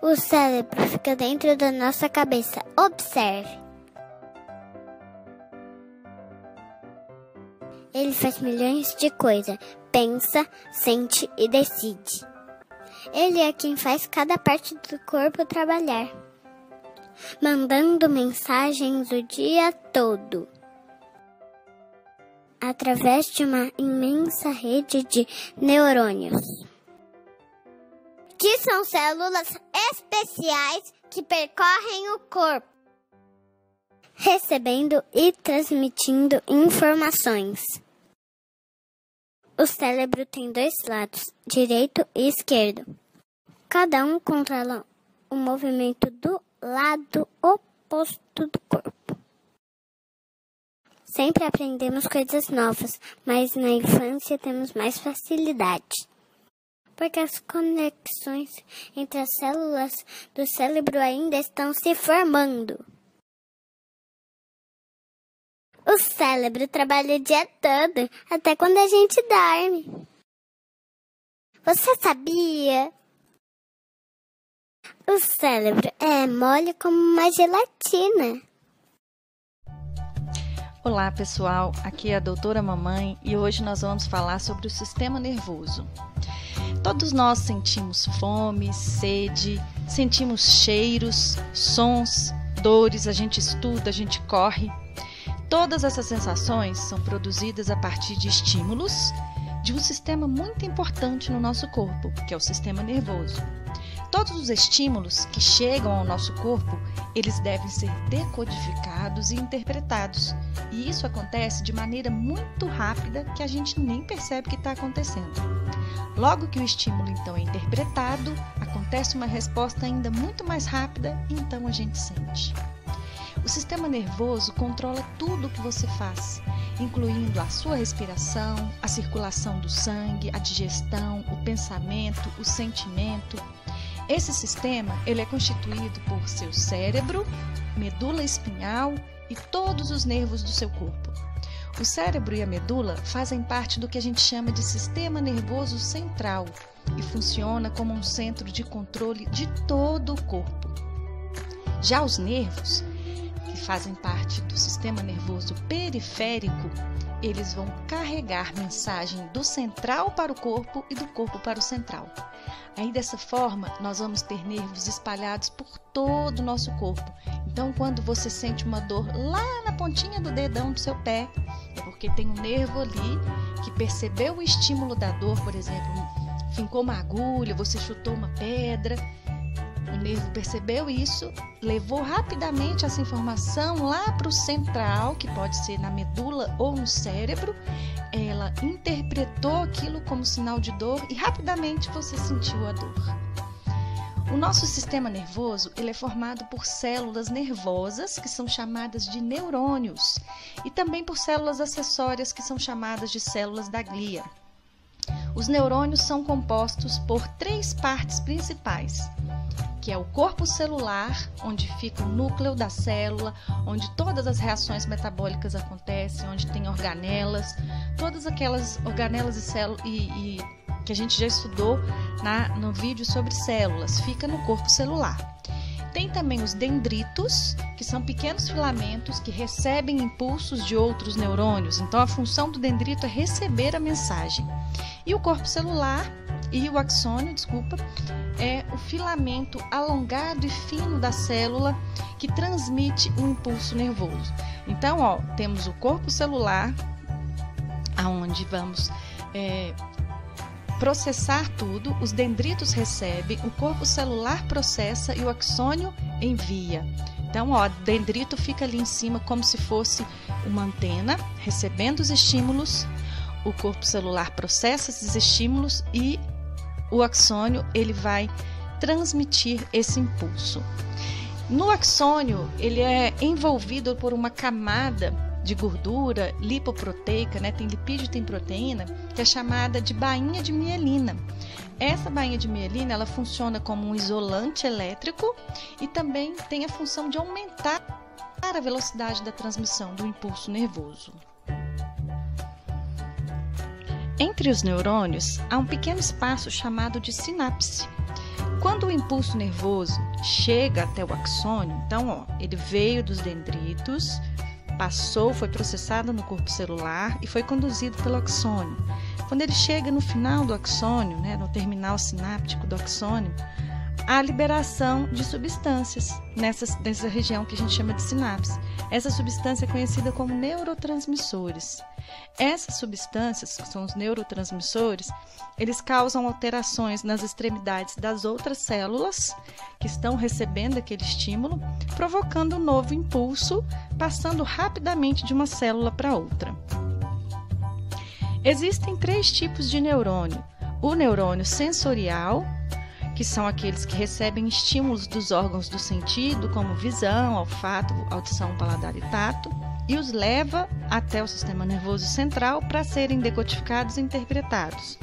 O cérebro fica dentro da nossa cabeça. Observe. Ele faz milhões de coisas. Pensa, sente e decide. Ele é quem faz cada parte do corpo trabalhar, mandando mensagens o dia todo, através de uma imensa rede de neurônios, que são células especiais que percorrem o corpo, recebendo e transmitindo informações. O cérebro tem dois lados, direito e esquerdo. Cada um controla o movimento do lado oposto do corpo. Sempre aprendemos coisas novas, mas na infância temos mais facilidade, porque as conexões entre as células do cérebro ainda estão se formando. O cérebro trabalha o dia todo, até quando a gente dorme. Você sabia? O cérebro é mole como uma gelatina. Olá pessoal, aqui é a doutora Mamãe e hoje nós vamos falar sobre o sistema nervoso. Todos nós sentimos fome, sede, sentimos cheiros, sons, dores, a gente estuda, a gente corre. Todas essas sensações são produzidas a partir de estímulos de um sistema muito importante no nosso corpo, que é o sistema nervoso. Todos os estímulos que chegam ao nosso corpo, eles devem ser decodificados e interpretados. E isso acontece de maneira muito rápida que a gente nem percebe que está acontecendo. Logo que o estímulo então é interpretado, acontece uma resposta ainda muito mais rápida e então a gente sente. O sistema nervoso controla tudo o que você faz, incluindo a sua respiração, a circulação do sangue, a digestão, o pensamento, o sentimento. Esse sistema ele é constituído por seu cérebro, medula espinhal e todos os nervos do seu corpo. O cérebro e a medula fazem parte do que a gente chama de sistema nervoso central e funciona como um centro de controle de todo o corpo. Já os nervos, que fazem parte do sistema nervoso periférico, eles vão carregar mensagem do central para o corpo e do corpo para o central. Aí dessa forma, nós vamos ter nervos espalhados por todo o nosso corpo. Então, quando você sente uma dor lá na pontinha do dedão do seu pé, é porque tem um nervo ali que percebeu o estímulo da dor, por exemplo, fincou uma agulha, você chutou uma pedra. O nervo percebeu isso, levou rapidamente essa informação lá para o central, que pode ser na medula ou no cérebro. Ela interpretou aquilo como sinal de dor e rapidamente você sentiu a dor. O nosso sistema nervoso ele é formado por células nervosas, que são chamadas de neurônios, e também por células acessórias, que são chamadas de células da glia. Os neurônios são compostos por três partes principais, que é o corpo celular, onde fica o núcleo da célula, onde todas as reações metabólicas acontecem, onde tem organelas, todas aquelas organelas e células que a gente já estudou no vídeo sobre células, fica no corpo celular. Tem também os dendritos, que são pequenos filamentos que recebem impulsos de outros neurônios. Então, a função do dendrito é receber a mensagem. E o corpo celular e o axônio, é o filamento alongado e fino da célula que transmite um impulso nervoso. Então, temos o corpo celular, aonde vamos processar tudo, os dendritos recebem, o corpo celular processa e o axônio envia. Então, o dendrito fica ali em cima como se fosse uma antena, recebendo os estímulos, o corpo celular processa esses estímulos e o axônio ele vai transmitir esse impulso. No axônio, ele é envolvido por uma camada de gordura lipoproteica, tem lipídio e tem proteína, que é chamada de bainha de mielina. Essa bainha de mielina ela funciona como um isolante elétrico e também tem a função de aumentar a velocidade da transmissão do impulso nervoso. Entre os neurônios, há um pequeno espaço chamado de sinapse. Quando o impulso nervoso chega até o axônio, então, ele veio dos dendritos, passou, foi processado no corpo celular e foi conduzido pelo axônio. Quando ele chega no final do axônio, no terminal sináptico do axônio, há liberação de substâncias nessa região que a gente chama de sinapse. Essa substância é conhecida como neurotransmissores. Essas substâncias, que são os neurotransmissores, eles causam alterações nas extremidades das outras células que estão recebendo aquele estímulo, provocando um novo impulso, passando rapidamente de uma célula para outra. Existem 3 tipos de neurônio. O neurônio sensorial, que são aqueles que recebem estímulos dos órgãos do sentido, como visão, olfato, audição, paladar e tato, e os leva até o sistema nervoso central para serem decodificados e interpretados.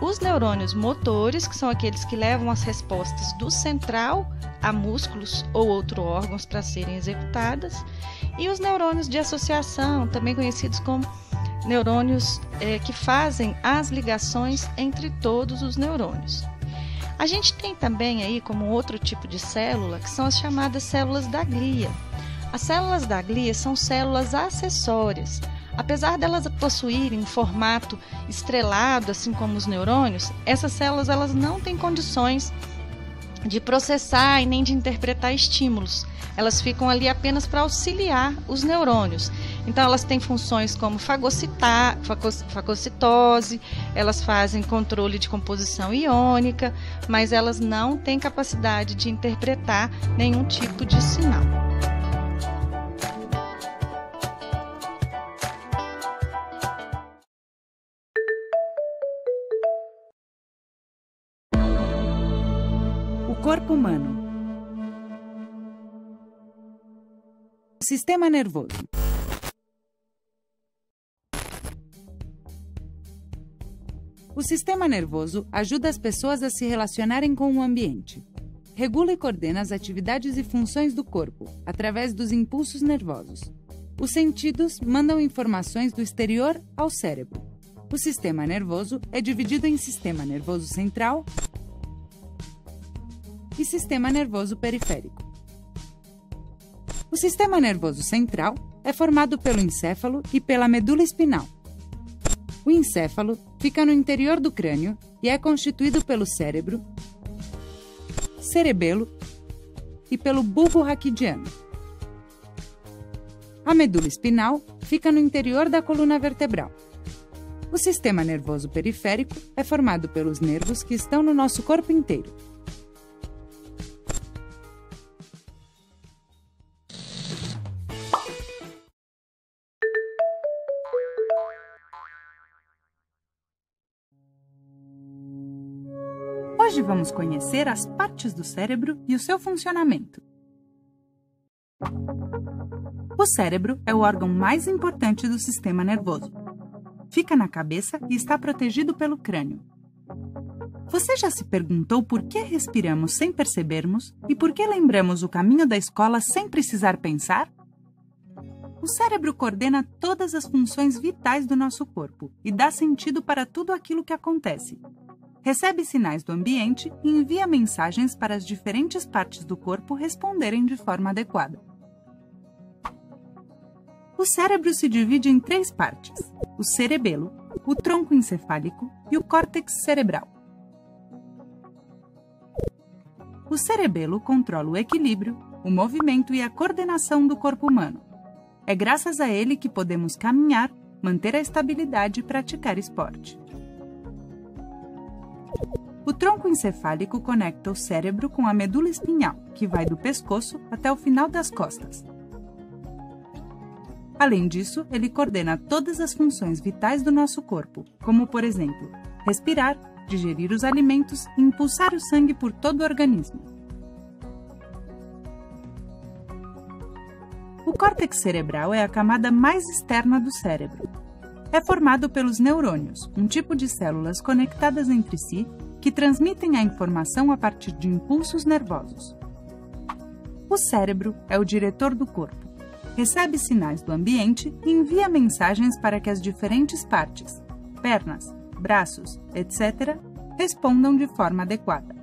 Os neurônios motores, que são aqueles que levam as respostas do central a músculos ou outros órgãos para serem executadas, e os neurônios de associação, também conhecidos como neurônios que fazem as ligações entre todos os neurônios. A gente tem também aí como outro tipo de célula, que são as chamadas células da glia. As células da glia são células acessórias. Apesar delas possuírem um formato estrelado, assim como os neurônios, essas células elas não têm condições de processar e nem de interpretar estímulos. Elas ficam ali apenas para auxiliar os neurônios. Então, elas têm funções como fagocitose, elas fazem controle de composição iônica, mas elas não têm capacidade de interpretar nenhum tipo de sinal. O corpo humano. O sistema nervoso. O sistema nervoso ajuda as pessoas a se relacionarem com o ambiente. Regula e coordena as atividades e funções do corpo, através dos impulsos nervosos. Os sentidos mandam informações do exterior ao cérebro. O sistema nervoso é dividido em sistema nervoso central e sistema nervoso periférico. O sistema nervoso central é formado pelo encéfalo e pela medula espinal. O encéfalo fica no interior do crânio e é constituído pelo cérebro, cerebelo e pelo bulbo raquidiano. A medula espinal fica no interior da coluna vertebral. O sistema nervoso periférico é formado pelos nervos que estão no nosso corpo inteiro. Hoje vamos conhecer as partes do cérebro e o seu funcionamento. O cérebro é o órgão mais importante do sistema nervoso. Fica na cabeça e está protegido pelo crânio. Você já se perguntou por que respiramos sem percebermos e por que lembramos o caminho da escola sem precisar pensar? O cérebro coordena todas as funções vitais do nosso corpo e dá sentido para tudo aquilo que acontece. Recebe sinais do ambiente e envia mensagens para as diferentes partes do corpo responderem de forma adequada. O cérebro se divide em 3 partes: o cerebelo, o tronco encefálico e o córtex cerebral. O cerebelo controla o equilíbrio, o movimento e a coordenação do corpo humano. É graças a ele que podemos caminhar, manter a estabilidade e praticar esporte. O tronco encefálico conecta o cérebro com a medula espinhal, que vai do pescoço até o final das costas. Além disso, ele coordena todas as funções vitais do nosso corpo, como, por exemplo, respirar, digerir os alimentos e impulsar o sangue por todo o organismo. O córtex cerebral é a camada mais externa do cérebro. É formado pelos neurônios, um tipo de células conectadas entre si que transmitem a informação a partir de impulsos nervosos. O cérebro é o diretor do corpo. Recebe sinais do ambiente e envia mensagens para que as diferentes partes, pernas, braços, etc., respondam de forma adequada.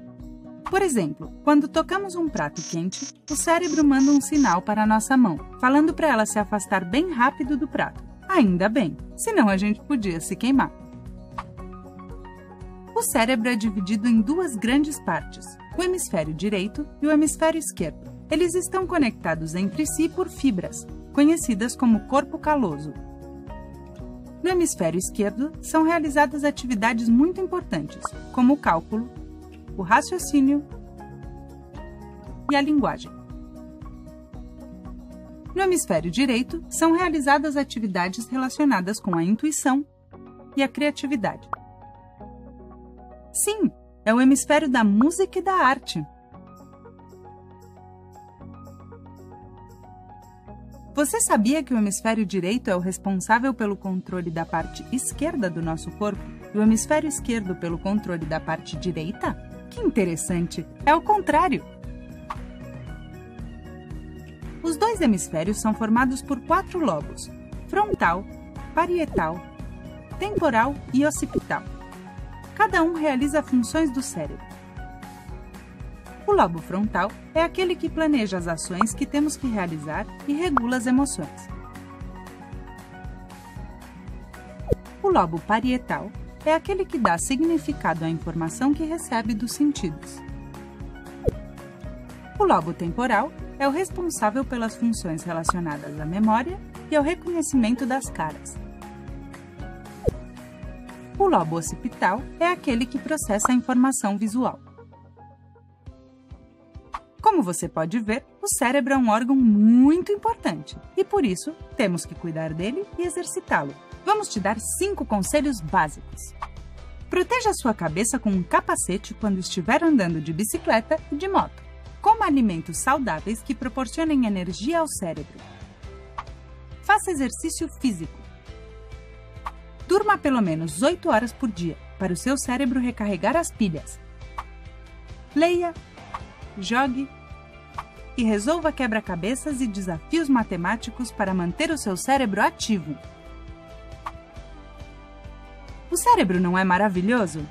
Por exemplo, quando tocamos um prato quente, o cérebro manda um sinal para a nossa mão, falando para ela se afastar bem rápido do prato. Ainda bem, senão a gente podia se queimar. O cérebro é dividido em duas grandes partes, o hemisfério direito e o hemisfério esquerdo. Eles estão conectados entre si por fibras, conhecidas como corpo caloso. No hemisfério esquerdo, são realizadas atividades muito importantes, como o cálculo, o raciocínio e a linguagem. No hemisfério direito, são realizadas atividades relacionadas com a intuição e a criatividade. Sim, é o hemisfério da música e da arte. Você sabia que o hemisfério direito é o responsável pelo controle da parte esquerda do nosso corpo e o hemisfério esquerdo pelo controle da parte direita? Que interessante! É o contrário! Os dois hemisférios são formados por 4 lobos: frontal, parietal, temporal e occipital. Cada um realiza funções do cérebro. O lobo frontal é aquele que planeja as ações que temos que realizar e regula as emoções. O lobo parietal é aquele que dá significado à informação que recebe dos sentidos. O lobo temporal é o responsável pelas funções relacionadas à memória e ao reconhecimento das caras. O lobo occipital é aquele que processa a informação visual. Como você pode ver, o cérebro é um órgão muito importante e, por isso, temos que cuidar dele e exercitá-lo. Vamos te dar 5 conselhos básicos. Proteja sua cabeça com um capacete quando estiver andando de bicicleta e de moto. Coma alimentos saudáveis que proporcionem energia ao cérebro. Faça exercício físico. Durma pelo menos 8 horas por dia, para o seu cérebro recarregar as pilhas. Leia, jogue e resolva quebra-cabeças e desafios matemáticos para manter o seu cérebro ativo. O cérebro não é maravilhoso?